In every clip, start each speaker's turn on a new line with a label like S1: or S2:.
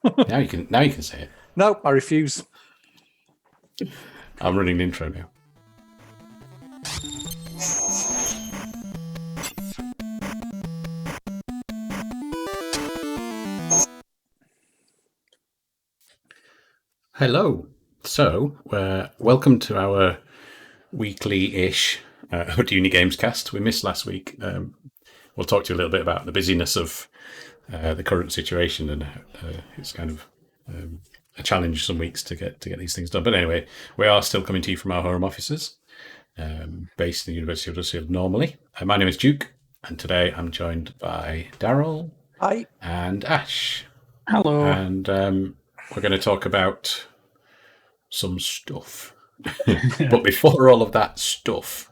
S1: Now you can say it.
S2: No, I refuse.
S1: I'm running the intro now. Hello. So, welcome to our weekly-ish HudUniGames cast. We missed last week. We'll talk to you a little bit about the busyness of the current situation, and it's kind of a challenge some weeks to get these things done. But anyway, we are still coming to you from our home offices, based in the University of Huddersfield normally. My name is Duke, and today I'm joined by Daryl.
S2: Hi.
S1: And Ash.
S3: Hello.
S1: And we're going to talk about some stuff. But before all of that stuff,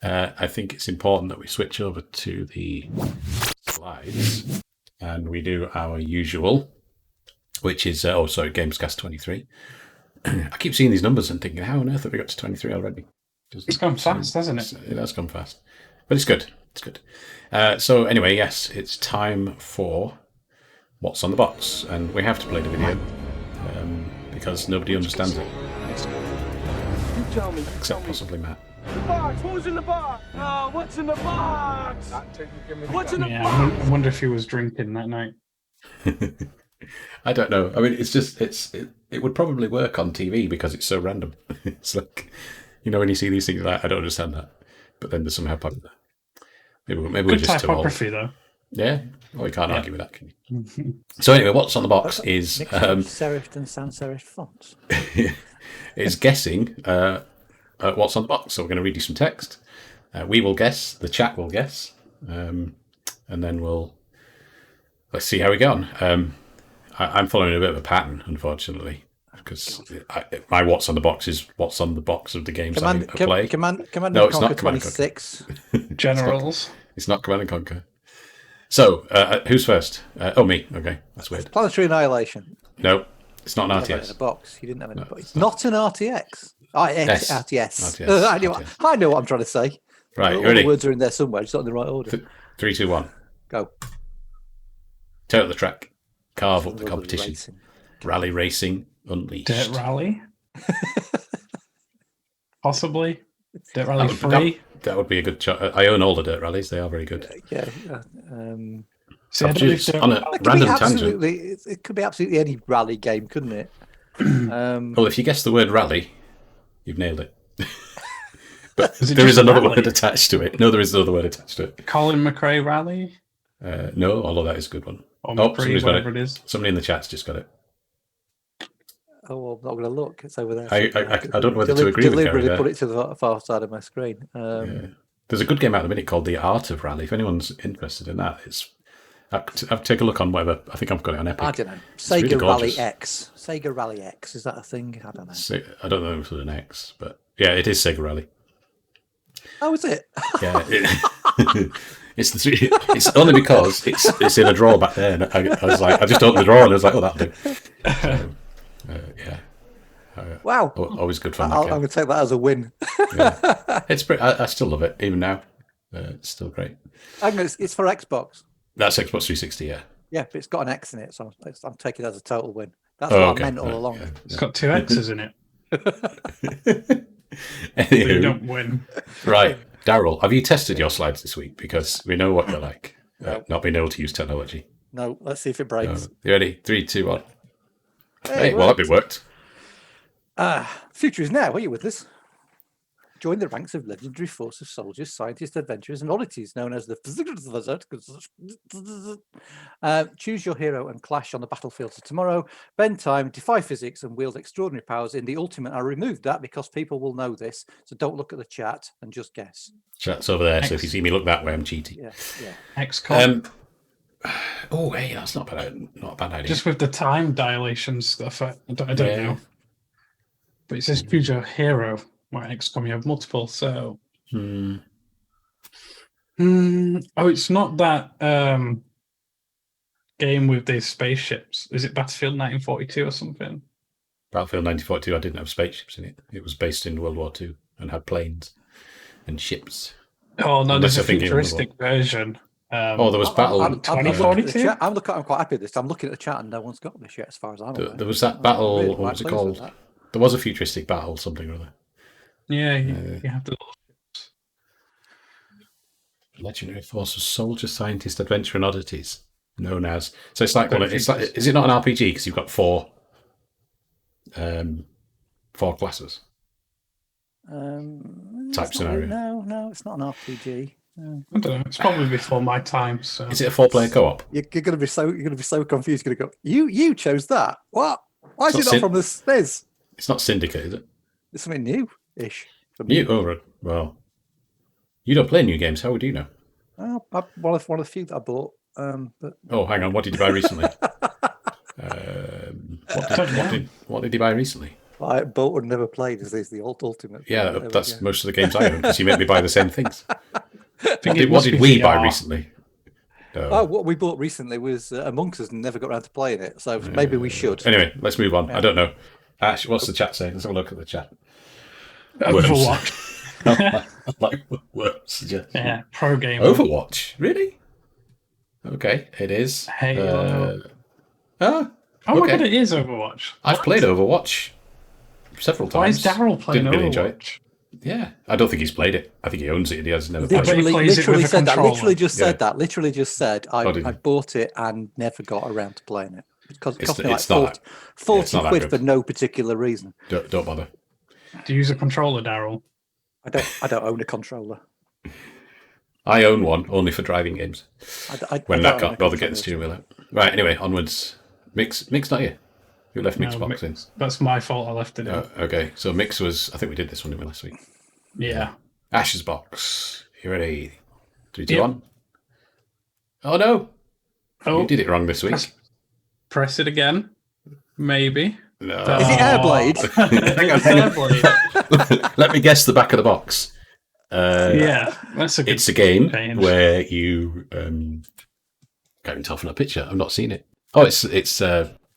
S1: I think it's important that we switch over to the slides and we do our usual, which is, GamesCast023. I keep seeing these numbers and thinking, how on earth have we got to 23 already?
S3: It's gone fast, hasn't it?
S1: It has gone fast. But it's good. It's good. So anyway, yes, it's time for What's on the Box. And we have to play the video because nobody understands it.
S4: You tell me.
S1: Except possibly Matt.
S4: The box. Who's in the box? Oh, what's in the box? What's in the box?
S3: I wonder if he was drinking that night.
S1: I don't know. I mean, it's just it would probably work on TV because it's so random. It's like, you know, when you see these things, like, I don't understand that, but then they're somehow popular. Maybe we're just too old.
S3: Typography, though.
S1: Yeah. Well, you can't argue with that, can you? So anyway, what's on the box is
S2: serifed and sans serif fonts.
S1: Is guessing what's on the box. So we're going to read you some text. We will guess. The chat will guess, and then let's see how we go on. I'm following a bit of a pattern, unfortunately, because my what's on the box is what's on the box of the games I play.
S2: Command
S1: No,
S2: and
S1: it's
S2: Conquer
S1: not Command and
S2: 26.
S3: Generals.
S1: It's not Command and Conquer. So, who's first? Me. Okay, that's weird.
S2: Planetary Annihilation.
S1: No, it's not an
S2: You didn't have it in
S1: RTS.
S2: a box. You didn't have it in a box.
S1: it's
S2: It's not an RTX.
S1: Yes.
S2: RTS.
S1: RTS.
S2: I know what I'm trying to say.
S1: Right,
S2: All
S1: you ready?
S2: the words are in there somewhere, just not in the right order.
S1: 3, 2, 1.
S2: Go.
S1: Turn up the track. Carve up the
S2: Rubber
S1: competition.
S2: racing.
S1: Rally racing unleashed.
S3: Dirt Rally? Possibly. Dirt Rally
S1: That would-
S3: 3?
S1: That would be a good choice. I own all the dirt rallies. They are very good.
S2: Yeah.
S3: See, I don't know if Dirt
S1: On a
S3: Rally-
S1: random tangent.
S2: It could be absolutely any rally game, couldn't it?
S1: Well, if you guess the word rally, you've nailed it. But
S3: Is it
S1: there is
S3: just
S1: another
S3: rally?
S1: word attached to it. No, there is another word attached to it.
S3: Colin McRae Rally?
S1: No, although that is a good one.
S3: Or
S1: Oh,
S3: McRae,
S1: somebody's got
S3: whatever
S1: it.
S3: it is.
S1: Somebody in the chat's just got it.
S2: Oh, well, I'm not going to look. It's over there.
S1: I don't know whether to agree with Gary
S2: deliberately
S1: there.
S2: put it to the far side of my screen.
S1: Yeah. There's a good game out at the minute called The Art of Rally. If anyone's interested in that, I've take a look on whatever. I think I've got it on Epic.
S2: I don't know.
S1: really
S2: Sega Rally
S1: gorgeous.
S2: X. Sega Rally X. Is that a thing? I don't know.
S1: I don't know if it's an X, but yeah, it is Sega Rally.
S2: Oh, is it?
S1: Yeah, it's only because it's in a drawer back there. And I was like, I just opened the drawer and I was like, oh, that'll do. So, yeah.
S2: Wow.
S1: Always good fun.
S2: I'm going to take that as a win.
S1: Yeah. It's pretty, I still love it even now. It's still great.
S2: It's for Xbox.
S1: That's Xbox 360. Yeah.
S2: Yeah, but it's got an X in it, so I'm taking it as a total win. That's
S1: Oh,
S2: what
S1: okay.
S2: I meant all
S1: Right,
S2: along.
S1: yeah,
S3: It's got 2 X's in it.
S1: Anywho,
S3: So you don't win.
S1: right, Daryl, have you tested your slides this week? Because we know what you're like, not being able to use technology.
S2: No, let's see if it breaks.
S1: You ready? 3, 2, 1.
S2: Hey,
S1: Hey, well, that bit worked.
S2: Future is now. Are you with us? Join the ranks of legendary force of soldiers, scientists, adventurers, and oddities known as the. Choose your hero and clash on the battlefields of tomorrow. Bend time, defy physics, and wield extraordinary powers in the ultimate. I removed that because people will know this, so don't look at the chat and just guess.
S1: Chat's over there, so if you see me look that way, I'm cheating.
S2: Yeah.
S3: XCOM.
S1: Oh, hey, that's not a bad idea.
S3: Just with the time dilation stuff, I don't know. But it says choose your hero. Where XCOM you have multiple, so. Oh, it's not that game with the spaceships. Is it Battlefield 1942 or something?
S1: Battlefield 1942, I didn't have spaceships in it. It was based in World War II and had planes and ships.
S3: Oh, no,
S1: Unless
S3: there's a
S1: I think it was
S3: futuristic version
S1: There was battle.
S2: I'm looking at the
S3: 2042?
S2: chat. I'm quite happy with this. I'm looking at the chat and no one's got this yet, as far as I'm aware.
S1: There was that
S2: I'm
S1: battle.
S2: really
S1: What
S2: quite
S1: was it
S2: pleased with
S1: called?
S2: that.
S1: There was a futuristic battle, something or other.
S3: Yeah, you have to.
S1: Legendary Force of Soldier, Scientist, Adventure, and Oddities, known as. So it's like
S3: Great
S1: it's like.
S3: features.
S1: Is it not an RPG because you've got four classes? Type scenario.
S2: No, it's not an RPG. No.
S3: I don't know. It's probably before my time. So
S1: Is it a 4-player co-op?
S2: You're going to be so confused. You're going to go. You chose that. What? Why is
S1: It's
S2: it
S1: not
S2: not from the SNES?
S1: It's not Syndicate, is it?
S2: It's something new-ish.
S1: New. Oh, right. Well, you don't play new games. How would you know?
S2: One of the few that I bought. But
S1: Oh, hang on. What did you buy recently? What did you buy recently?
S2: I bought and never played is the ultimate.
S1: Yeah,
S2: There we
S1: that's
S2: go.
S1: most of the games I own because you make me buy the same things.
S3: think
S1: What did we buy recently? No.
S2: Oh, what we bought recently was Amongst Us and never got around to playing it. So maybe we should.
S1: Anyway, let's move on.
S2: Yeah.
S1: I don't know. Ash, what's the chat saying? Let's have a look at the chat.
S3: Overwatch.
S1: Like worms.
S3: Yeah, pro game.
S1: Overwatch? Really? Okay, it is.
S3: Halo.
S1: Oh
S3: my
S1: okay.
S3: god, it is Overwatch.
S1: I've played Overwatch several
S3: Why
S1: times.
S3: is Daryl playing
S1: Didn't really enjoy it.
S3: Overwatch?
S1: Yeah, I don't think he's played it. I think he owns it and he has never played it.
S3: Literally plays it with a
S2: said that.
S3: controller.
S2: Literally just said
S1: Yeah.
S2: that. Literally just said
S1: Oh, did
S2: I
S1: you?
S2: bought it and never got around to playing it. Because it cost me like
S1: it's not
S2: 40
S1: it's not that
S2: quid
S1: good.
S2: for no particular reason.
S1: Don't bother.
S3: Do you use a controller, Daryl?
S2: I don't own a controller.
S1: I own one only for driving games. When
S2: I
S1: I
S2: don't own
S1: can't
S2: a
S1: bother getting the
S2: controller.
S1: steering wheel out. Right, anyway, onwards. Mix not here. Who left Mix box in?
S3: That's my fault. I left it in.
S1: Oh, okay, so Mix was. I think we did this one didn't we, last week.
S3: Yeah.
S1: Ash's box. You ready? 3, 2,
S3: Yep.
S1: 1. Oh no!
S3: Oh,
S1: You did it wrong this week.
S3: press it again. Maybe.
S1: No.
S2: Is it Airblade?
S1: Hang on,
S3: It's
S1: hang on.
S3: Airblade.
S1: Let me guess the back of the box.
S3: Yeah, that's a good.
S1: It's a game
S3: change.
S1: where you can't even tell from that picture. I've not seen it. Oh, it's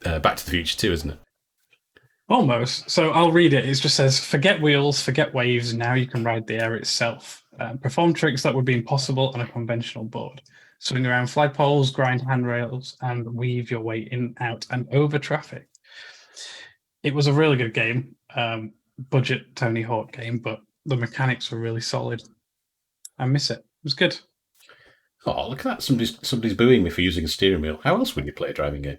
S1: Back to the Future 2, isn't it?
S3: Almost. So I'll read it. It just says, "Forget wheels, forget waves. Now you can ride the air itself. Perform tricks that would be impossible on a conventional board. Swing around flagpoles, grind handrails, and weave your way in, out, and over traffic." It was a really good game. Budget Tony Hawk game, but the mechanics were really solid. I miss it. It was good.
S1: Oh, look at that! Somebody's booing me for using a steering wheel. How else would you play a driving game?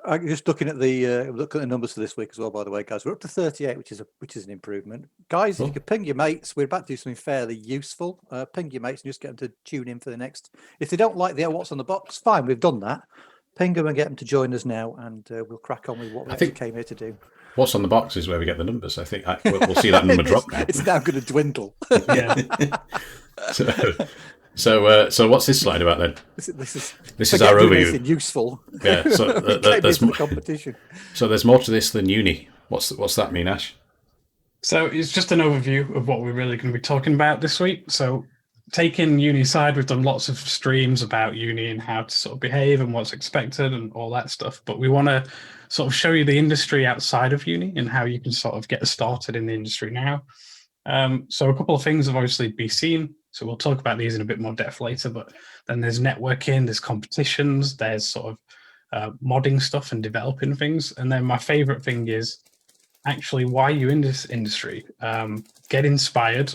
S2: I'm just looking at the numbers for this week as well. By the way, guys, we're up to 38, which is an improvement. Guys, if
S1: Cool.
S2: you could ping your mates, we're about to do something fairly useful. Ping your mates and just get them to tune in for the next. If they don't like what's on the box, fine, we've done that. Ping them and get them to join us now, and we'll crack on with what we actually came here to do.
S1: What's on the box is where we get the numbers. I think we'll see that number drop now.
S2: It's now going to dwindle.
S3: Yeah.
S1: So what's this slide about then?
S2: This is
S1: This is our overview.
S2: anything useful.
S1: Yeah. So
S2: There's the competition.
S1: So there's more to this than uni. What's that mean, Ash?
S3: So it's just an overview of what we're really going to be talking about this week. So taking uni side, we've done lots of streams about uni and how to sort of behave and what's expected and all that stuff. But we want to sort of show you the industry outside of uni and how you can sort of get started in the industry now. So a couple of things have obviously been seen. So we'll talk about these in a bit more depth later. But then there's networking, there's competitions, there's sort of modding stuff and developing things. And then my favorite thing is actually why you're in this industry. Get inspired,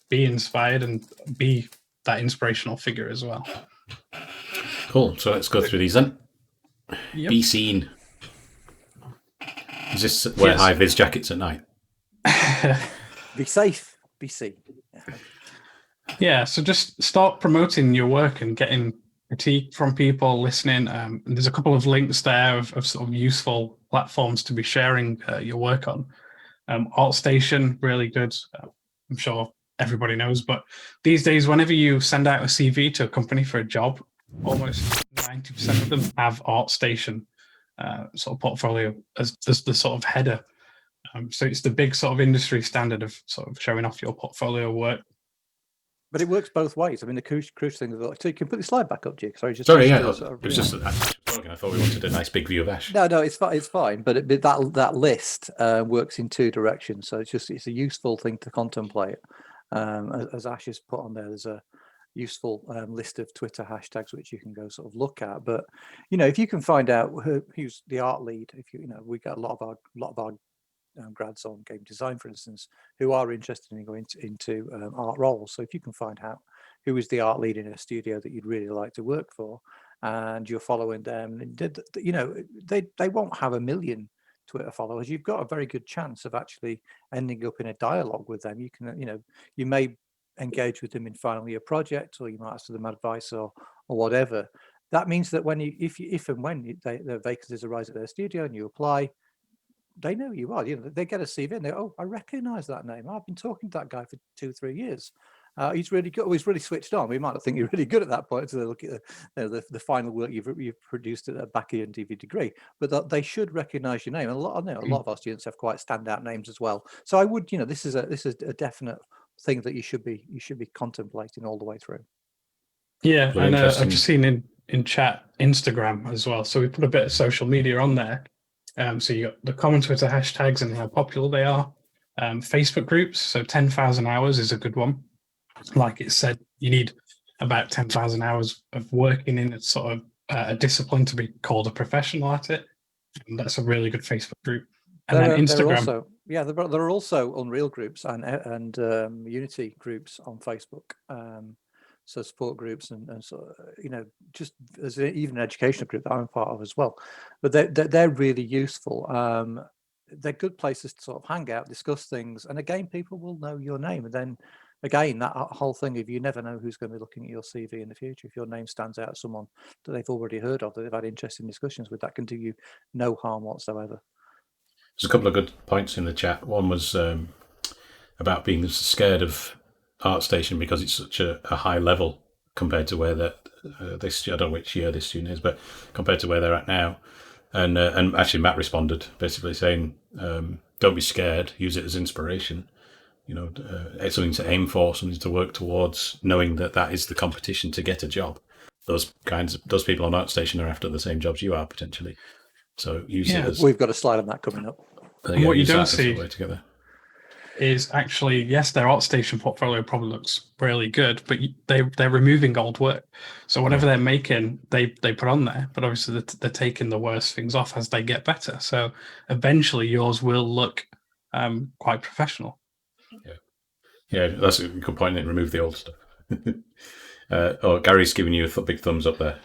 S3: be inspired, and be that inspirational figure as well.
S1: Cool. So let's go through these then.
S3: Yep.
S1: Be seen. Is this wear
S3: Yes.
S1: high vis jackets at night?
S2: Be safe. Be seen.
S3: Yeah, so just start promoting your work and getting critique from people listening. And there's a couple of links there of sort of useful platforms to be sharing your work on. ArtStation, really good. I'm sure everybody knows, but these days, whenever you send out a CV to a company for a job, almost 90% of them have ArtStation sort of portfolio as the sort of header. So it's the big sort of industry standard of sort of showing off your portfolio work.
S2: But it works both ways. I mean, the crucial thing is, so you can put the slide back up, Jake. Sorry,
S1: Yeah.
S2: sort of,
S1: It was just I thought we wanted a nice big view of Ash.
S2: No, it's fine. It's fine. But that list works in two directions. So it's a useful thing to contemplate. As Ash has put on there, there's useful list of Twitter hashtags which you can go sort of look at. But if you can find out who's the art lead, if we got a lot of our grads on game design, for instance, who are interested in going into art roles. So if you can find out who is the art lead in a studio that you'd really like to work for, and you're following them, they won't have 1 million Twitter followers. You've got a very good chance of actually ending up in a dialogue with them. You can, you may engage with them in final year project, or you might ask for them advice or whatever. That means that if and when the vacancies arise at their studio and you apply, they know who you are. They get a CV and they go, "Oh, I recognise that name. I've been talking to that guy for 2-3 years. He's really good. He's really switched on." We might not think you're really good at that point until they look at the final work you've produced at the back of your DV degree. But they should recognise your name. And a lot of our students have quite standout names as well. So I would, this is a definite thing that you should be contemplating all the way through.
S3: Yeah, and I've just seen in chat Instagram as well. So we put a bit of social media on there. So you got the common Twitter hashtags and how popular they are. Facebook groups, so 10,000 hours is a good one. Like it said, you need about 10,000 hours of working in a sort of a discipline to be called a professional at it. And that's a really good Facebook group. And then Instagram.
S2: There are also Unreal groups and Unity groups on Facebook. So support groups and so just as even an educational group that I'm part of as well. But they're really useful. They're good places to sort of hang out, discuss things, and again, people will know your name. And then again, that whole thing of you never know who's going to be looking at your CV in the future. If your name stands out as someone that they've already heard of, that they've had interesting discussions with, that can do you no harm whatsoever.
S1: There's a couple of good points in the chat. One was about being scared of ArtStation because it's such a high level compared to where I don't know which year this student is, but compared to where they're at now. And actually Matt responded basically saying, don't be scared, use it as inspiration. It's something to aim for, something to work towards, knowing that is the competition to get a job. Those people on ArtStation are after the same jobs you are potentially. So use it as...
S2: We've got a slide on that coming up.
S3: And what you don't see is actually, yes, their ArtStation portfolio probably looks really good, but they're removing old work. So whatever they're making, they put on there. But obviously they're taking the worst things off as they get better. So eventually yours will look quite professional.
S1: Yeah, that's a good point. Remove the old stuff. Gary's giving you a big thumbs up there.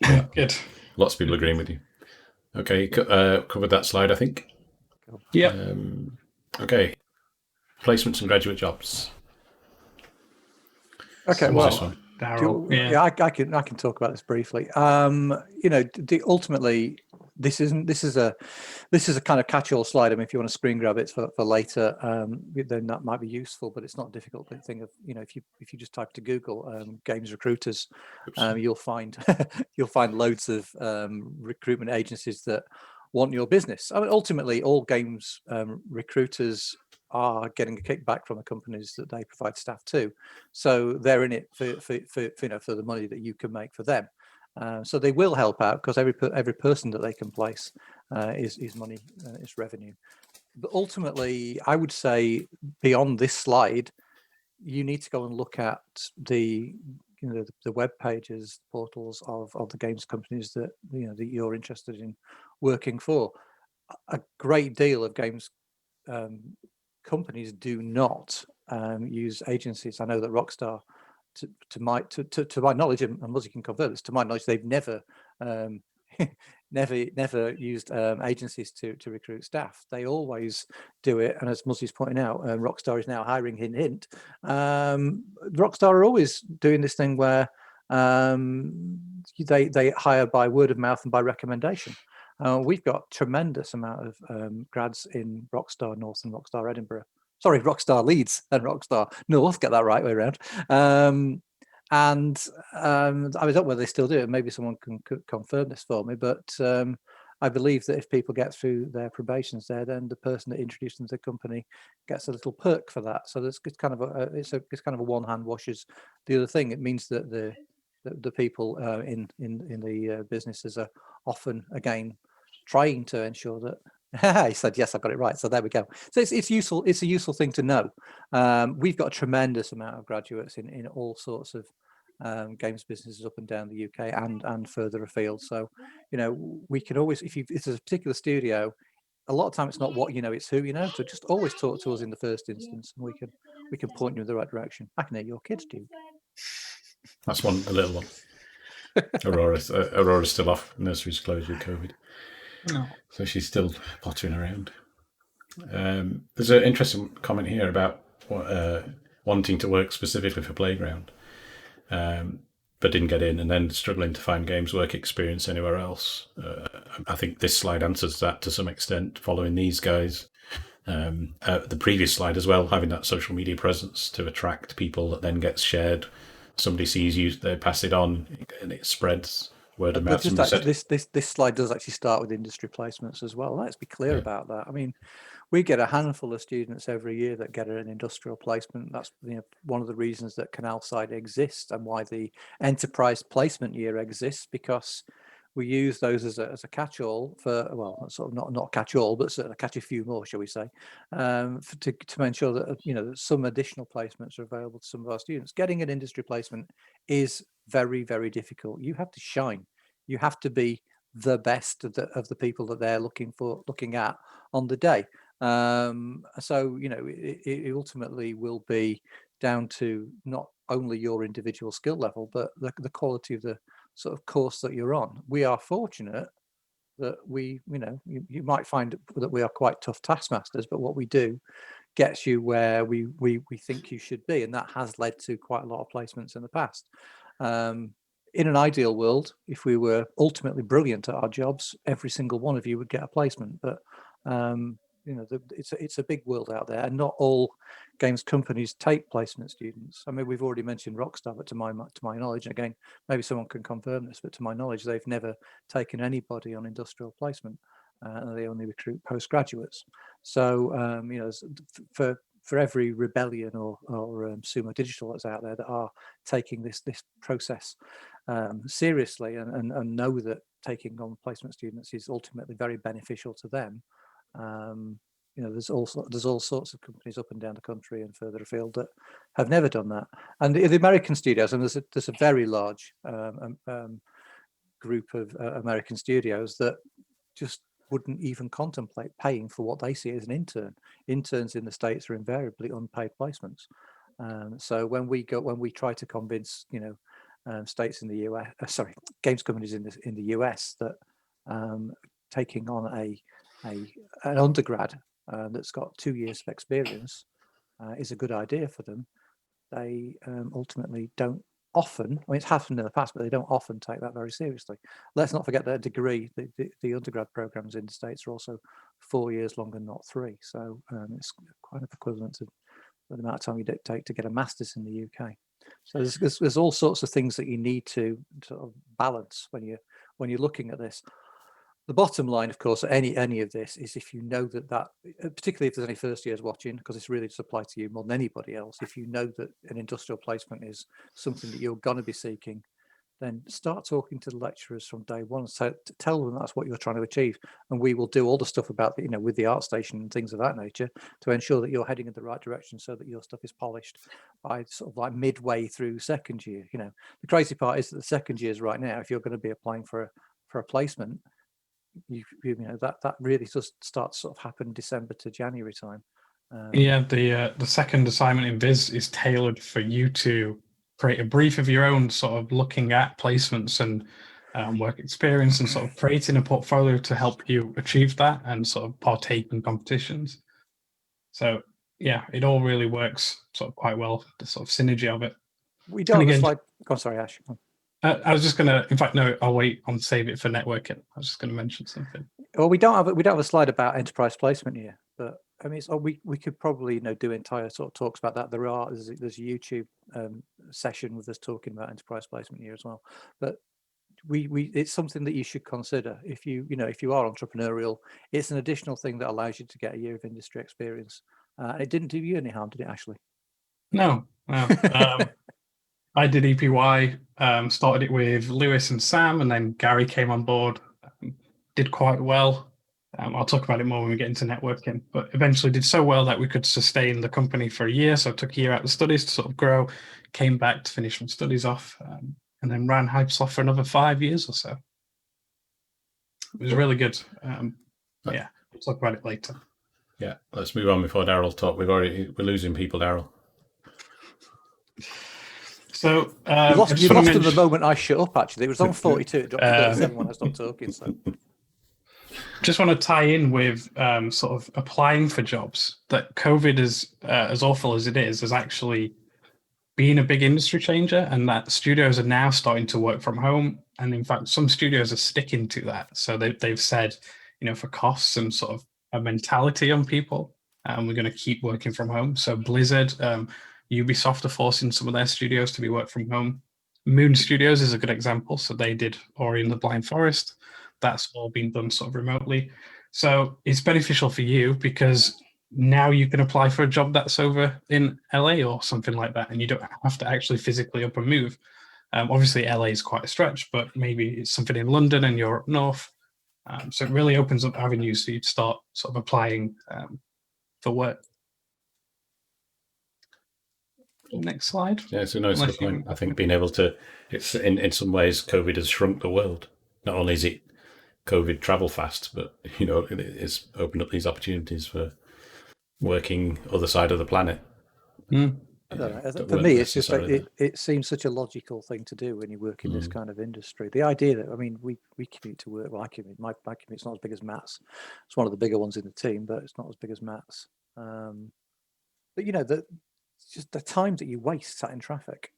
S3: Yeah, good.
S1: Lots of people agreeing with you. Okay, covered that slide, I think.
S3: Yeah.
S1: Okay, placements and graduate jobs.
S2: Okay, well,
S3: Daryl,
S2: I can talk about this briefly. Ultimately, this is a kind of catch-all slide. I mean, if you want to screen grab it for later, then that might be useful. But it's not a difficult thing. If you just type to Google games recruiters, you'll find loads of recruitment agencies that want your business. I mean, ultimately, all games recruiters are getting a kickback from the companies that they provide staff to, so they're in it for the money that you can make for them. So they will help out because every person that they can place is money, is revenue. But ultimately, I would say beyond this slide, you need to go and look at the web pages, portals of the games companies that that you're interested in working for. A great deal of games companies do not use agencies. I know that Rockstar, to my knowledge, and Muzzy can confirm this, to my knowledge, they've never never used agencies to recruit staff. They always do it, and as Muzzy's pointing out, Rockstar is now hiring. Hint, hint. Rockstar are always doing this thing where they hire by word of mouth and by recommendation. We've got tremendous amount of grads in Rockstar North and Rockstar Edinburgh. Sorry, Rockstar Leeds and Rockstar North. Get that right way around. I don't know whether they still do it. Maybe someone can confirm this for me. But I believe that if people get through their probations there, then the person that introduced them to the company gets a little perk for that. So it's kind of a one hand washes the other thing. It means that the people in the businesses are often again trying to ensure that He said, yes, I got it right. So there we go. So it's useful. It's a useful thing to know. We've got a tremendous amount of graduates in all sorts of games businesses up and down the UK and further afield. So, we can always, if it's a particular studio, a lot of time it's not what you know, it's who you know. So just always talk to us in the first instance, and we can point you in the right direction. I can hear your kids, Duke.
S1: That's the little one. Aurora's still off. Nursery's closed with COVID.
S3: No.
S1: So she's still pottering around. There's an interesting comment here about wanting to work specifically for Playground, but didn't get in, and then struggling to find games work experience anywhere else. I think this slide answers that to some extent, following these guys. The previous slide as well, having that social media presence to attract people that then gets shared. Somebody sees you, they pass it on, and it spreads word of mouth.
S2: This slide does actually start with industry placements as well. Let's be clear about that. I mean, we get a handful of students every year that get an industrial placement. That's one of the reasons that CanalSide exists and why the enterprise placement year exists, because we use those as a catch-all for, well, sort of not catch-all, but sort of catch a few more, shall we say, to ensure that that some additional placements are available to some of our students. Getting an industry placement is very, very difficult. You have to shine. You have to be the best of the people that they're looking at on the day. So it ultimately will be down to not only your individual skill level, but the quality of the sort of course that you're on. We are fortunate that you might find that we are quite tough taskmasters, but what we do gets you where we think you should be, and that has led to quite a lot of placements in the past. In an ideal world, if we were ultimately brilliant at our jobs, every single one of you would get a placement, but it's a big world out there, and not all games companies take placement students. I mean, we've already mentioned Rockstar, but to my knowledge, and again, maybe someone can confirm this, but to my knowledge, they've never taken anybody on industrial placement, and they only recruit postgraduates. So for every Rebellion or Sumo Digital that's out there that are taking this process seriously and know that taking on placement students is ultimately very beneficial to them. There's all sorts of companies up and down the country and further afield that have never done that. And the American studios, and there's a very large group of American studios that just wouldn't even contemplate paying for what they see as an intern. Interns in the States are invariably unpaid placements. So when we try to convince states in the US, games companies in the US that taking on an undergrad that's got 2 years of experience is a good idea for them, they ultimately don't often, I mean, it's happened in the past, but they don't often take that very seriously. Let's not forget that a degree, the undergrad programs in the States are also 4 years longer, not 3. So it's quite equivalent to the amount of time you take to get a master's in the UK. So there's all sorts of things that you need to sort of balance when you're looking at this. The bottom line, of course, any of this is if you know that particularly if there's any first years watching, because it's really to apply to you more than anybody else, if you know that an industrial placement is something that you're going to be seeking, then start talking to the lecturers from day one. So tell them that's what you're trying to achieve, and we will do all the stuff about with the art station and things of that nature to ensure that you're heading in the right direction, so that your stuff is polished by sort of like midway through second year. The crazy part is that the second years right now, if you're going to be applying for a placement, that really does start to sort of happen December to January time.
S3: The second assignment in Viz is tailored for you to create a brief of your own, sort of looking at placements and work experience, and sort of creating a portfolio to help you achieve that and sort of partake in competitions. So yeah, it all really works sort of quite well, the sort of synergy of it.
S2: We don't have a slide. Oh, sorry, Ash.
S3: I was just gonna. In fact, no. I'll wait on save it for networking. I was just going to mention something.
S2: Well, we don't have a slide about enterprise placement here, but I mean, we could probably do entire sort of talks about that. There's a YouTube session with us talking about enterprise placement here as well. But it's something that you should consider if you are entrepreneurial. It's an additional thing that allows you to get a year of industry experience. It didn't do you any harm, did it, Ashley?
S3: No. I did EPY, started it with Lewis and Sam, and then Gary came on board, did quite well. I'll talk about it more when we get into networking, but eventually did so well that we could sustain the company for a year. So I took a year out of studies to sort of grow, came back to finish my studies off, and then ran Hypesoft for another 5 years or so. It was really good. Yeah, we'll talk about it later.
S1: Yeah, let's move on before Daryl talk. We're losing people, Daryl.
S3: So
S2: you lost them the moment I shut up. Actually, it was on 42. It dropped to 37 when I stopped talking. So,
S3: just want to tie in with sort of applying for jobs. That COVID is as awful as it is, has actually been a big industry changer, and that studios are now starting to work from home. And in fact, some studios are sticking to that. So they've said, for costs and sort of a mentality on people, we're going to keep working from home. So Blizzard, Ubisoft are forcing some of their studios to be work from home. Moon Studios is a good example. So they did Ori and the Blind Forest. That's all been done sort of remotely. So it's beneficial for you because now you can apply for a job that's over in LA or something like that, and you don't have to actually physically up and move. Obviously, LA is quite a stretch, but maybe it's something in London and you're up north. So it really opens up avenues for you to start sort of applying for work. Next slide.
S1: Yeah, it's a nice good point. I think being able to, it's in some ways, COVID has shrunk the world. Not only is it COVID travel fast, but it's opened up these opportunities for working other side of the planet.
S2: I don't know. For me, it's just like it seems such a logical thing to do when you work in this kind of industry. The idea that, we commute to work. Well, I commute. My commute's not as big as Matt's. It's one of the bigger ones in the team, but it's not as big as Matt's. But just the time that you waste sat in traffic,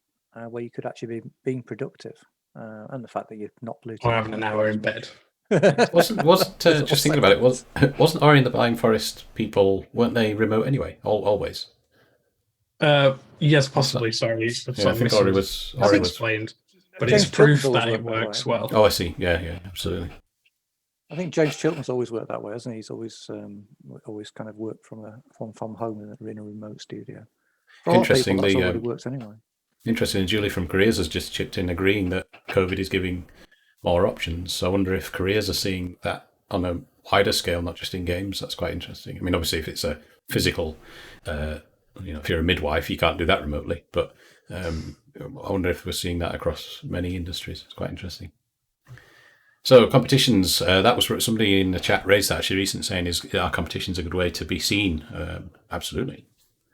S2: where you could actually be being productive, and the fact that you're not polluting.
S3: Or having an hour in bed.
S1: wasn't just thinking about it, wasn't Ori and the Blind Forest people, weren't they remote anyway? Always.
S3: Yes, possibly. Sorry,
S1: I think Ori was
S3: explained, but it's proof that it works well.
S1: Oh, I see. Yeah, absolutely.
S2: I think James Chilton's always worked that way, hasn't he? He's always kind of worked from home in a remote studio.
S1: Interestingly,
S2: that's already works anyway.
S1: Interesting. Julie from Careers has just chipped in, agreeing that COVID is giving more options. So I wonder if careers are seeing that on a wider scale, not just in games. That's quite interesting. Obviously, if it's a physical, if you're a midwife, you can't do that remotely. But I wonder if we're seeing that across many industries. It's quite interesting. So competitions, that was somebody in the chat raised that actually recently, saying are competitions a good way to be seen? Absolutely.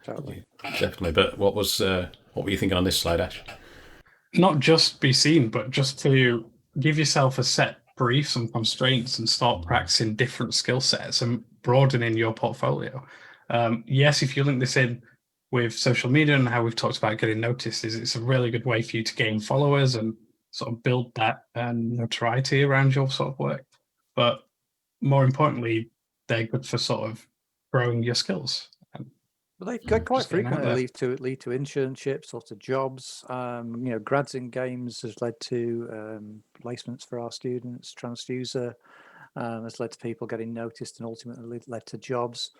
S2: Totally.
S1: Definitely. But what were you thinking on this slide, Ash?
S3: Not just be seen, but just to give yourself a set brief, some constraints, and start practicing different skill sets and broadening your portfolio. Yes, if you link this in with social media and how we've talked about getting noticed, it's a really good way for you to gain followers and sort of build that notoriety around your sort of work. But more importantly, they're good for sort of growing your skills.
S2: But they quite frequently lead to internships or to jobs. Grads in Games has led to placements for our students. Transfuser has led to people getting noticed and ultimately led to jobs.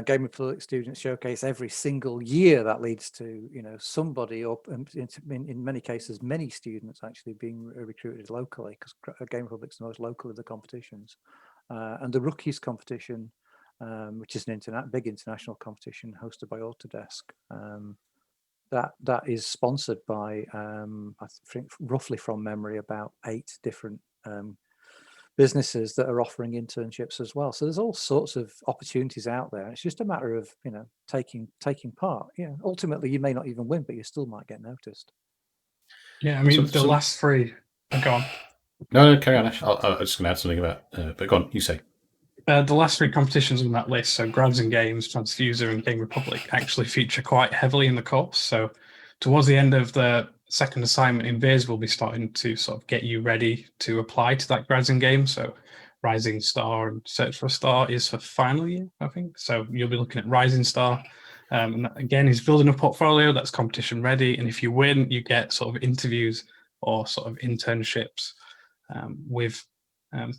S2: Game Republic Student Showcase every single year, that leads to somebody, or in many cases many students actually being recruited locally, because Game Republic's the most local of the competitions. And the Rookies competition, which is a big international competition hosted by Autodesk, that is sponsored by I think roughly from memory about 8 different businesses that are offering internships as well. So there's all sorts of opportunities out there. It's just a matter of taking part. Ultimately you may not even win, but you still might get noticed.
S3: Yeah, the last 3 go on.
S1: No, carry on, Ash. I was just going to add something about but go on, you say.
S3: The last 3 competitions on that list, so Grads and Games, Transfuser, and Game Republic, actually feature quite heavily in the course. So towards the end of the second assignment in Viz, we'll be starting to sort of get you ready to apply to that Grads and Games. So Rising Star and Search for a Star is for final year, I think. So you'll be looking at Rising Star. And that, again, is building a portfolio that's competition ready. And if you win, you get sort of interviews or sort of internships with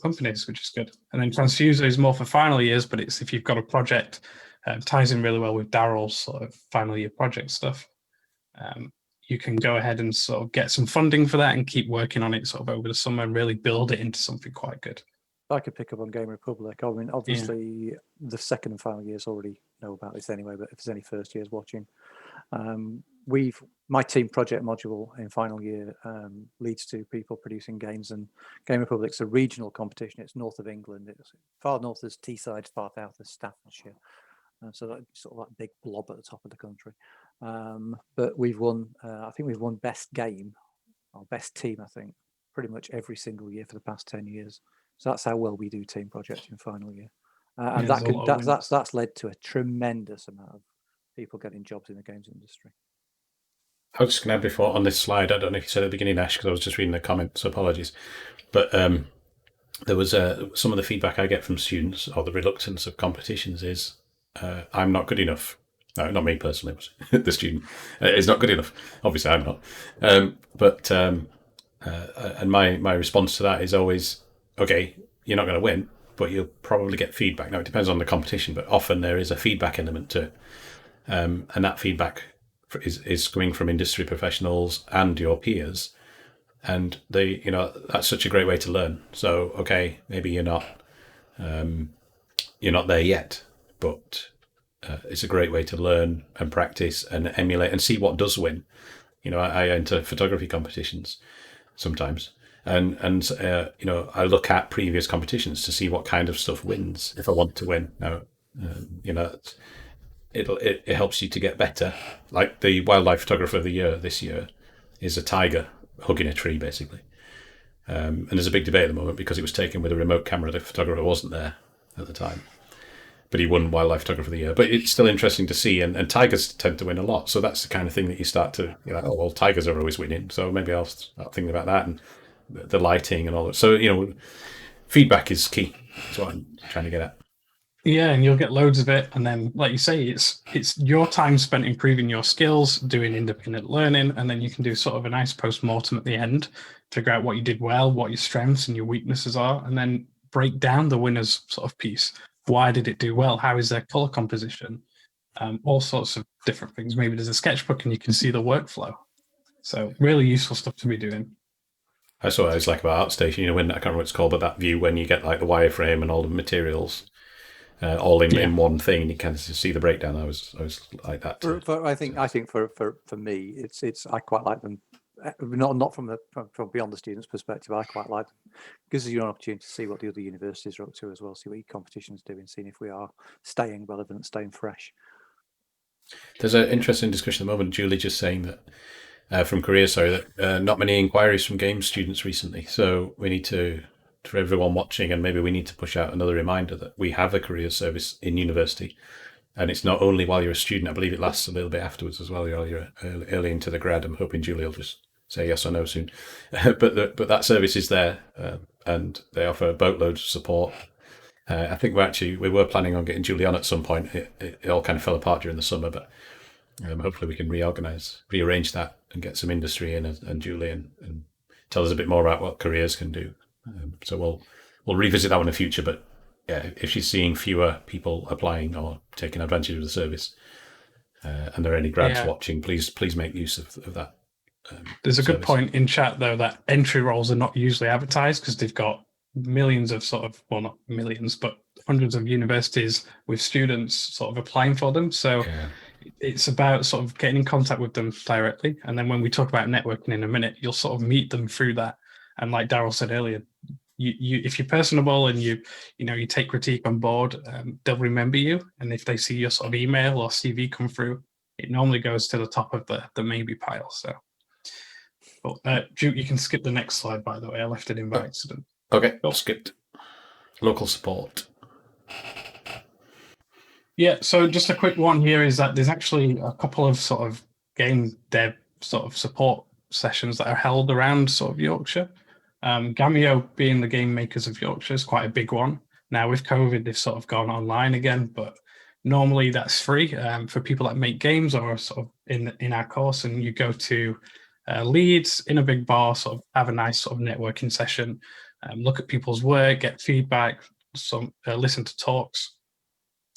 S3: companies, which is good. And then Transfuser is more for final years, but it's if you've got a project, ties in really well with Daryl's sort of final year project stuff. You can go ahead and sort of get some funding for that and keep working on it sort of over the summer and really build it into something quite good.
S2: I could pick up on Game Republic, I mean, obviously the second and final years already know about this anyway, but if there's any first years watching, my team project module in final year leads to people producing games, and Game Republic's a regional competition. It's north of England. It's far north as Teesside, far south as Staffordshire. So that's sort of like a big blob at the top of the country. But we've won, I think we've won best game or best team, I think, pretty much every single year for the past 10 years. So that's how well we do team projects in final year. And that's led to a tremendous amount of people getting jobs in the games industry.
S1: I was just going to add before on this slide, I don't know if you said at the beginning, Ash, because I was just reading the comment, so apologies. But there was some of the feedback I get from students, or the reluctance of competitions is, I'm not good enough. No, not me personally, but the student is not good enough. Obviously, I'm not. And my response to that is always, okay, you're not going to win, but you'll probably get feedback. Now, it depends on the competition, but often there is a feedback element to it. And that feedback is coming from industry professionals and your peers. And that's such a great way to learn. So, okay, maybe you're not there yet, but it's a great way to learn and practice and emulate and see what does win. I enter photography competitions sometimes, and I look at previous competitions to see what kind of stuff wins if I want to win. Now, it helps you to get better. Like the wildlife photographer of the year this year is a tiger hugging a tree, basically. And there's a big debate at the moment because it was taken with a remote camera. The photographer wasn't there at the time, but he won wildlife photographer of the year. But it's still interesting to see, and tigers tend to win a lot. So that's the kind of thing that you start to, oh, well, tigers are always winning. So maybe I'll start thinking about that and the lighting and all that. So, feedback is key. That's what I'm trying to get at.
S3: Yeah, and you'll get loads of it. And then, like you say, it's your time spent improving your skills, doing independent learning, and then you can do sort of a nice post-mortem at the end, figure out what you did well, what your strengths and your weaknesses are, and then break down the winner's sort of piece. Why did it do well? How is their color composition? All sorts of different things. Maybe there's a sketchbook and you can see the workflow. So really useful stuff to be doing.
S1: That's what I was like about ArtStation, when I can't remember what it's called, but that view when you get like the wireframe and all the materials all in one thing, you can see the breakdown. I was like that too.
S2: I think for me, it's I quite like them. Not from beyond the student's perspective. I quite like them. Gives you an opportunity to see what the other universities are up to as well. See what your competition's doing. Seeing if we are staying relevant, staying fresh. There's
S1: an interesting discussion at the moment. Julie just saying that from Korea, that not many inquiries from games students recently. So we need to, for everyone watching, and maybe we need to push out another reminder that we have a career service in university. And it's not only while you're a student. I believe it lasts a little bit afterwards as well. You're early into the grad. I'm hoping Julie will just say yes or no soon. But that service is there, and they offer boatloads of support. I think we were planning on getting Julie on at some point. It all kind of fell apart during the summer, but hopefully we can rearrange that and get some industry in and Julie and tell us a bit more about what careers can do. So we'll revisit that one in the future. But yeah, if she's seeing fewer people applying or taking advantage of the service, and there are any grads watching, please make use of that.
S3: There's a good point in chat though that entry roles are not usually advertised because they've got millions of not millions, but hundreds of universities with students sort of applying for them. So it's about sort of getting in contact with them directly. And then when we talk about networking in a minute, you'll sort of meet them through that. And like Daryl said earlier, you if you're personable and you take critique on board, they'll remember you. And if they see your sort of email or CV come through, it normally goes to the top of the maybe pile. So, but Duke, you can skip the next slide. By the way, I left it in by accident.
S1: Okay, skipped. Local support.
S3: Yeah, so just a quick one here is that there's actually a couple of sort of game dev sort of support sessions that are held around sort of Yorkshire. Gamio, being the game makers of Yorkshire, is quite a big one. Now with COVID, they've sort of gone online again, but normally that's free for people that make games or sort of in our course. And you go to Leeds in a big bar, sort of have a nice sort of networking session, look at people's work, get feedback, listen to talks.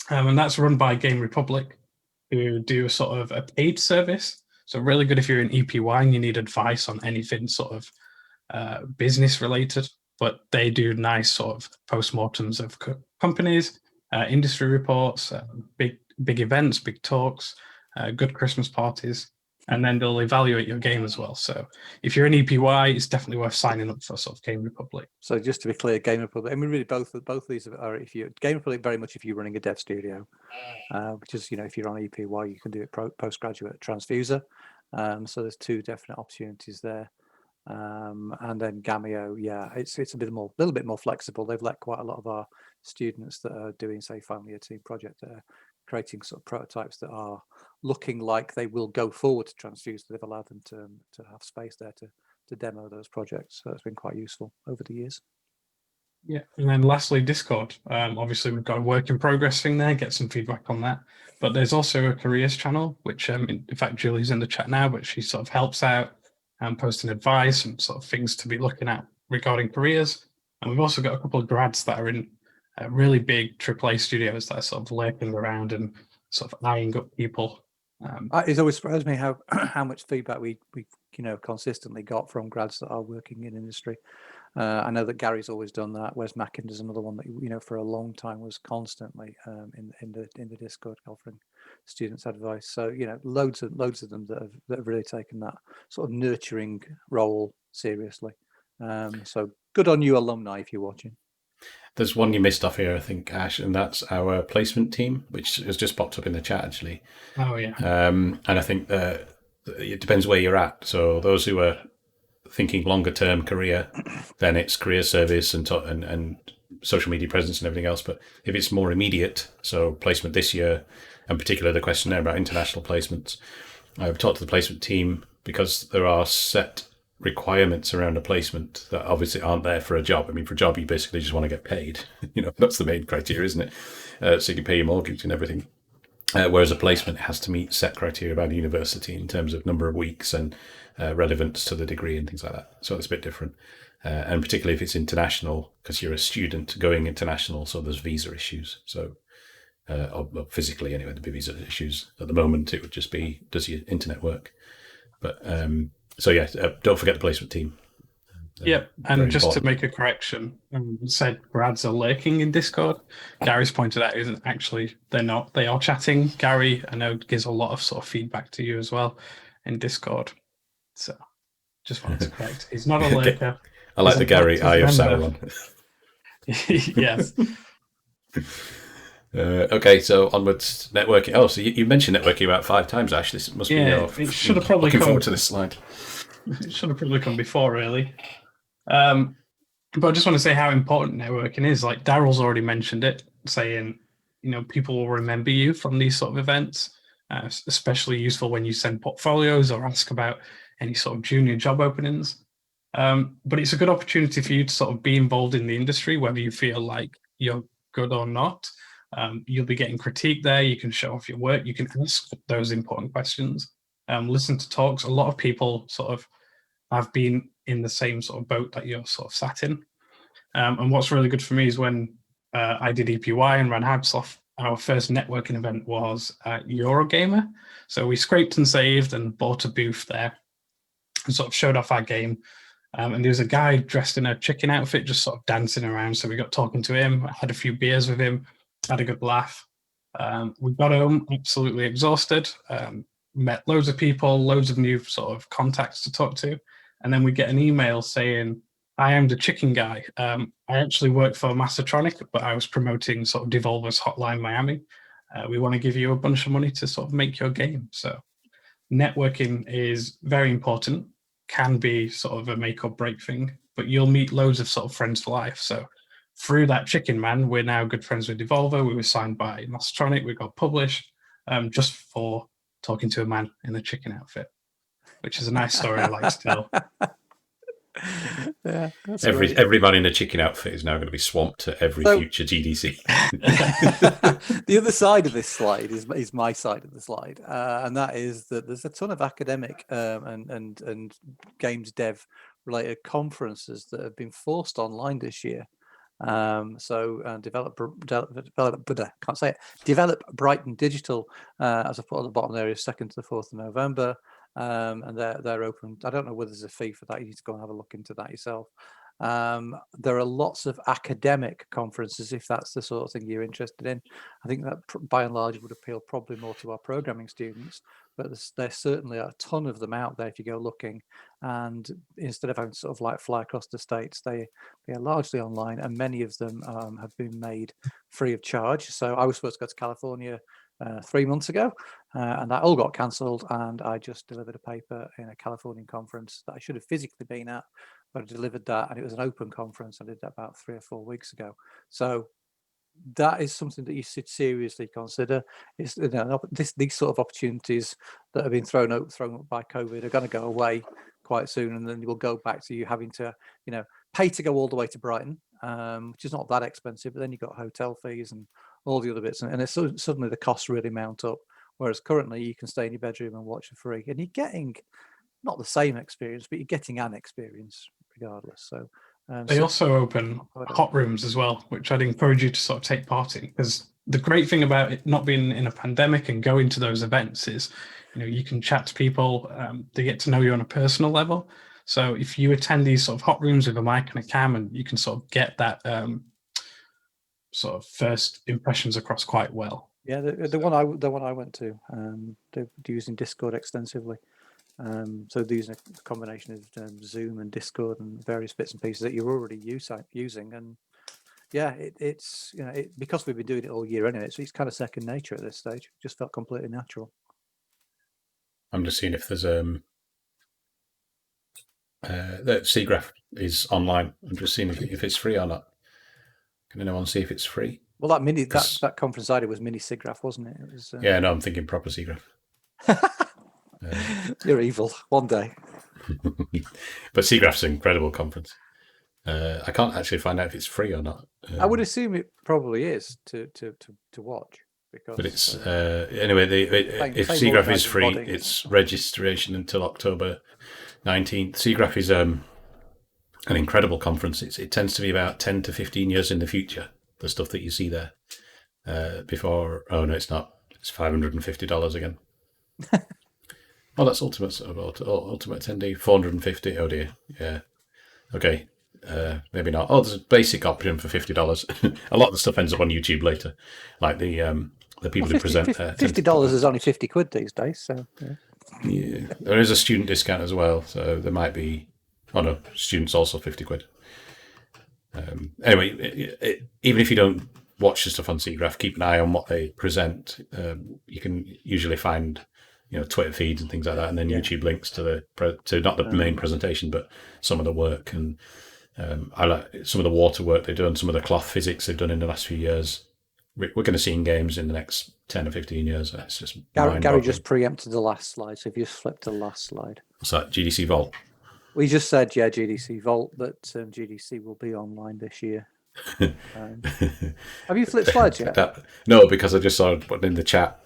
S3: And that's run by Game Republic, who do sort of a paid service. So really good if you're in EPY and you need advice on anything sort of business related. but they do nice sort of postmortems of companies, industry reports, big events, big talks, good Christmas parties, and then they'll evaluate your game as well. So if you're an EPY, it's definitely worth signing up for sort of Game Republic.
S2: So just to be clear, Game Republic, I mean, really both of these are, if you Game Republic, very much if you're running a dev studio, which is, if you're on EPY, you can do it postgraduate at Transfuser. So there's two definite opportunities there. And then Gameo, yeah, it's a little bit more flexible. They've let quite a lot of our students that are doing, say, final year team project, creating sort of prototypes that are looking like they will go forward to Transfuse. They've allowed them to have space there to demo those projects. So it's been quite useful over the years.
S3: Yeah, and then lastly, Discord. Obviously, we've got a work in progress thing there. Get some feedback on that. But there's also a careers channel, which in fact Julie's in the chat now, but she sort of helps out and posting advice and sort of things to be looking at regarding careers. And we've also got a couple of grads that are in really big AAA studios that are sort of lurking around and sort of eyeing up people.
S2: It's always surprised me how much feedback we consistently got from grads that are working in industry. I know that Gary's always done that. Wes Mackinder's another one that for a long time was constantly in the Discord offering students advice. So loads of them that have really taken that sort of nurturing role seriously. So good on you, alumni, if you're watching.
S1: There's one you missed off here, I think, Ash, and that's our placement team, which has just popped up in the chat, actually.
S3: Oh, yeah.
S1: And I think it depends where you're at. So those who are thinking longer term career, then it's career service and social media presence and everything else. But if it's more immediate, so placement this year, and particularly the question there about international placements, I've talked to the placement team because there are set requirements around a placement that obviously aren't there for a job. I mean, for a job, you basically just want to get paid. That's the main criteria, isn't it? So you can pay your mortgage and everything. Whereas a placement has to meet set criteria by the university in terms of number of weeks and relevance to the degree and things like that. So it's a bit different. And particularly if it's international, because you're a student going international, so there's visa issues. So or physically anyway, there'd be visa issues. At the moment, it would just be, does your internet work? But so yeah, don't forget the placement team.
S3: Yep, and just to make a correction, said grads are lurking in Discord. Gary's pointed out isn't actually, they're not. They are chatting. Gary, I know, gives a lot of sort of feedback to you as well in Discord. So just wanted to correct. He's not a lurker.
S1: I like the Gary Eye of Sauron.
S3: Yes.
S1: Okay, so onwards, networking. Oh, so you mentioned networking about 5 times, Ash. This must be
S3: it should have probably
S1: looking
S3: come
S1: forward to this slide.
S3: It should have probably come before, really. But I just want to say how important networking is. Like Daryl's already mentioned it, saying, people will remember you from these sort of events, especially useful when you send portfolios or ask about any sort of junior job openings. But it's a good opportunity for you to sort of be involved in the industry, whether you feel like you're good or not. You'll be getting critique there. You can show off your work. You can ask those important questions. Listen to talks. A lot of people sort of have been in the same sort of boat that you're sort of sat in. And what's really good for me is when I did EPY and ran Habsoft, our first networking event was at Eurogamer. So we scraped and saved and bought a booth there and sort of showed off our game. And there was a guy dressed in a chicken outfit just sort of dancing around. So we got talking to him, had a few beers with him, had a good laugh. We got home absolutely exhausted, met loads of people, loads of new sort of contacts to talk to. And then we get an email saying, I am the chicken guy. I actually work for Mastertronic, but I was promoting sort of Devolver's Hotline Miami. We want to give you a bunch of money to sort of make your game. So networking is very important, can be sort of a make or break thing, but you'll meet loads of sort of friends for life. So through that chicken man, we're now good friends with Devolver. We were signed by Mastertronic. We got published just for talking to a man in a chicken outfit, which is a nice story I like to tell.
S2: Yeah,
S1: everybody in a chicken outfit is now going to be swamped to every future GDC.
S2: The other side of this slide is my side of the slide, and that is that there's a ton of academic and games dev related conferences that have been forced online this year. Develop Brighton Digital, as I put at the bottom there, is 2nd to the 4th of November. And they're open. I don't know whether there's a fee for that. You need to go and have a look into that yourself. There are lots of academic conferences, if that's the sort of thing you're interested in. I think that by and large would appeal probably more to our programming students, but there's certainly a ton of them out there if you go looking. And instead of having to sort of like fly across the states, they are largely online, and many of them have been made free of charge. So I was supposed to go to California 3 months ago, and that all got cancelled, and I just delivered a paper in a Californian conference that I should have physically been at, but I delivered that, and it was an open conference. I did that about 3 or 4 weeks ago. So that is something that you should seriously consider. Is these sort of opportunities that have been thrown up by COVID are going to go away quite soon, and then you will go back to you having to pay to go all the way to Brighton, which is not that expensive, but then you've got hotel fees and all the other bits, and it's suddenly the costs really mount up. Whereas currently you can stay in your bedroom and watch for free, and you're getting not the same experience, but you're getting an experience regardless. So
S3: they also open hot rooms as well, which I'd encourage you to sort of take part in, because the great thing about it not being in a pandemic and going to those events is, you can chat to people, they get to know you on a personal level. So if you attend these sort of hot rooms with a mic and a cam, and you can sort of get that sort of first impressions across quite well.
S2: Yeah, the one I went to, they're using Discord extensively. So they're using a combination of Zoom and Discord and various bits and pieces that you're already using, and yeah, it's because we've been doing it all year anyway, so it's kind of second nature at this stage. It just felt completely natural.
S1: I'm just seeing if there's that SIGGRAPH is online. I'm just seeing if it's free or not. Can anyone see if it's free?
S2: Well, that conference I did was mini SIGGRAPH, wasn't it? It was.
S1: Yeah, no, I'm thinking proper SIGGRAPH.
S2: You're evil. One day.
S1: But SIGGRAPH's an incredible conference. I can't actually find out if it's free or not.
S2: I would assume it probably is to watch. Because,
S1: but it's anyway. If SIGGRAPH is free, it's registration until October 19th. SIGGRAPH is an incredible conference. It tends to be about 10 to 15 years in the future. The stuff that you see there before. Oh no, it's not. It's $550 again. Oh, that's ultimate attendee, 450. Oh dear, yeah. Okay, maybe not. Oh, there's a basic option for $50. A lot of the stuff ends up on YouTube later, like the people who present there.
S2: $50 is only 50 quid these days, so
S1: yeah. There is a student discount as well, so there might be. Oh no, students also 50 quid. Anyway, even if you don't watch the stuff on SIGGRAPH, keep an eye on what they present. You can usually find. Twitter feeds and things like that, and then YouTube links to not the main presentation, but some of the work. And I like some of the water work they've done, some of the cloth physics they've done in the last few years. We're going to see in games in the next 10 or 15 years. It's just
S2: Gary just preempted the last slide, so if you flip to the last slide.
S1: What's that? GDC Vault?
S2: We just said, yeah, GDC Vault, that GDC will be online this year. Have you flipped slides yet?
S1: No, because I just saw it in the chat.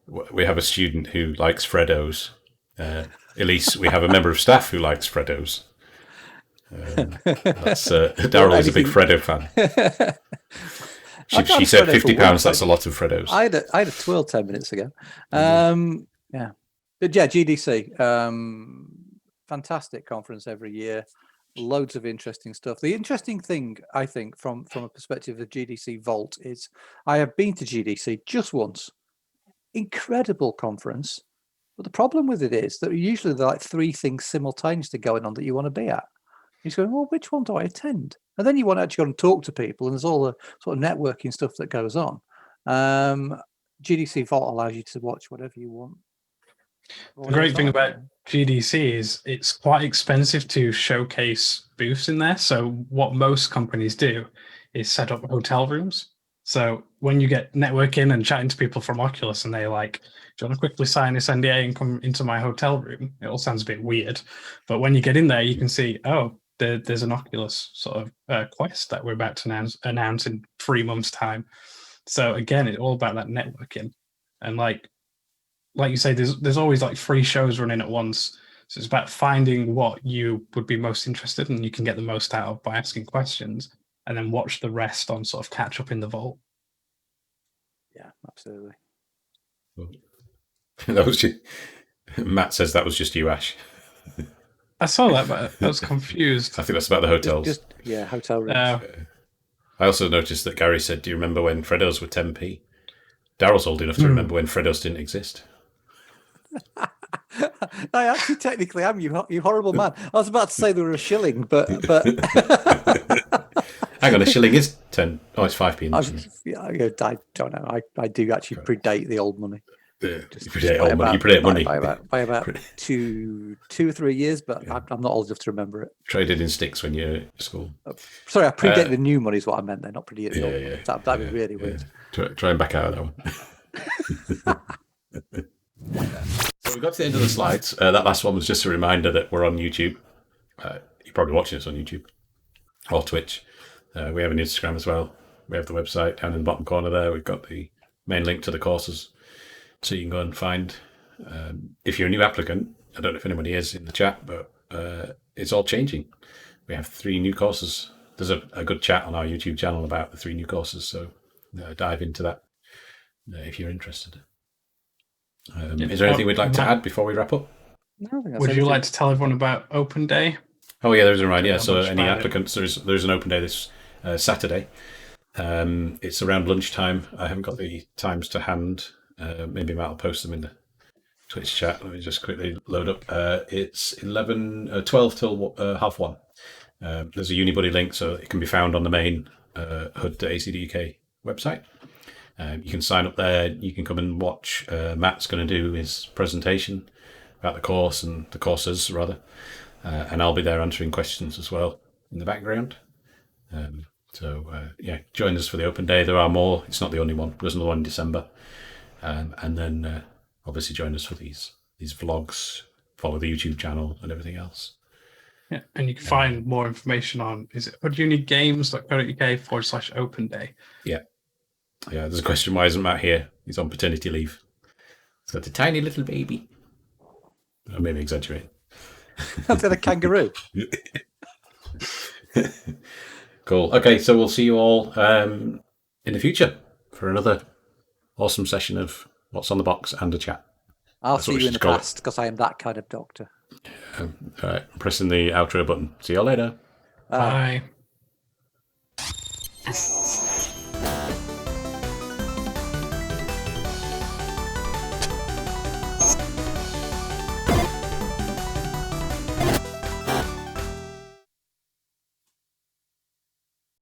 S1: We have a student who likes Freddos. Elise, we have a member of staff who likes Freddos. Daryl is a big Freddo fan. She said £50. That's a lot of Freddos.
S2: I had a twirl 10 minutes ago. Yeah, but yeah, GDC, fantastic conference every year. Loads of interesting stuff. The interesting thing, I think, from a perspective of GDC Vault is I have been to GDC just once. Incredible conference, but the problem with it is that usually there are like 3 things simultaneously going on that you want to be at. You're going, well, which one do I attend? And then you want to actually go and talk to people, and there's all the sort of networking stuff that goes on. GDC Vault allows you to watch whatever you want.
S3: The great thing about GDC is it's quite expensive to showcase booths in there. So what most companies do is set up hotel rooms. So when you get networking and chatting to people from Oculus and they're like, do you want to quickly sign this NDA and come into my hotel room? It all sounds a bit weird. But when you get in there, you can see, oh, there's an Oculus sort of quest that we're about to announce in 3 months' time. So again, it's all about that networking. And like you say, there's always like 3 shows running at once. So it's about finding what you would be most interested in and you can get the most out of by asking questions. And then watch the rest on sort of catch up in the vault.
S2: Yeah, absolutely.
S1: That was Matt says that was just you, Ash.
S3: I saw that, but I was confused.
S1: I think that's about the hotels.
S2: Yeah, hotel rooms.
S1: I also noticed that Gary said, "Do you remember when Freddos were 10p?" Daryl's old enough to remember when Freddos didn't exist.
S2: I actually technically am, you horrible man. I was about to say they were a shilling, but
S1: Hang on, a shilling is 10. Oh, it's 5p.
S2: I don't know. I do actually predate the old money.
S1: You predate old money. You predate money
S2: by about 2 or 3 years, but I'm not old enough to remember it.
S1: Traded in sticks when you're at school.
S2: Sorry, I predate the new money is what I meant. They're not predate the old money. That'd be really weird.
S1: Try and back out of that one. So we got to the end of the slides. That last one was just a reminder that we're on YouTube. You're probably watching us on YouTube or Twitch. We have an Instagram as well. We have the website down in the bottom corner there. We've got the main link to the courses, so you can go and find. If you're a new applicant, I don't know if anybody is in the chat, but it's all changing. We have 3 new courses. There's a good chat on our YouTube channel about the 3 new courses, so dive into that if you're interested. Is there anything we'd like to add before we wrap up?
S3: Would you like to tell everyone about Open Day?
S1: Oh yeah, there's a reminder. Yeah, so any applicants, there's an open day this Saturday. It's around lunchtime. I haven't got the times to hand. Maybe Matt will post them in the Twitch chat. Let me just quickly load up. It's 12 till 1:30. There's a Unibuddy link, so it can be found on the main HudACDK website. You can sign up there. You can come and watch. Matt's going to do his presentation about the course and the courses, rather. And I'll be there answering questions as well in the background. Join us for the open day. There are more. It's not the only one. There's another one in December. And then obviously join us for these vlogs, follow the YouTube channel and everything else.
S3: Yeah, and you can find more information on, is it HudUniGames.co.uk/open day?
S1: Yeah. Yeah, there's a question, why isn't Matt here? He's on paternity leave. He's got a tiny little baby. I maybe exaggerating.
S2: That's a kangaroo.
S1: Cool. Okay, so we'll see you all in the future for another awesome session of What's on the Box and a chat.
S2: I'll see you in the past because I am that kind of doctor.
S1: All right, I'm pressing the outro button. See you all later.
S3: Bye.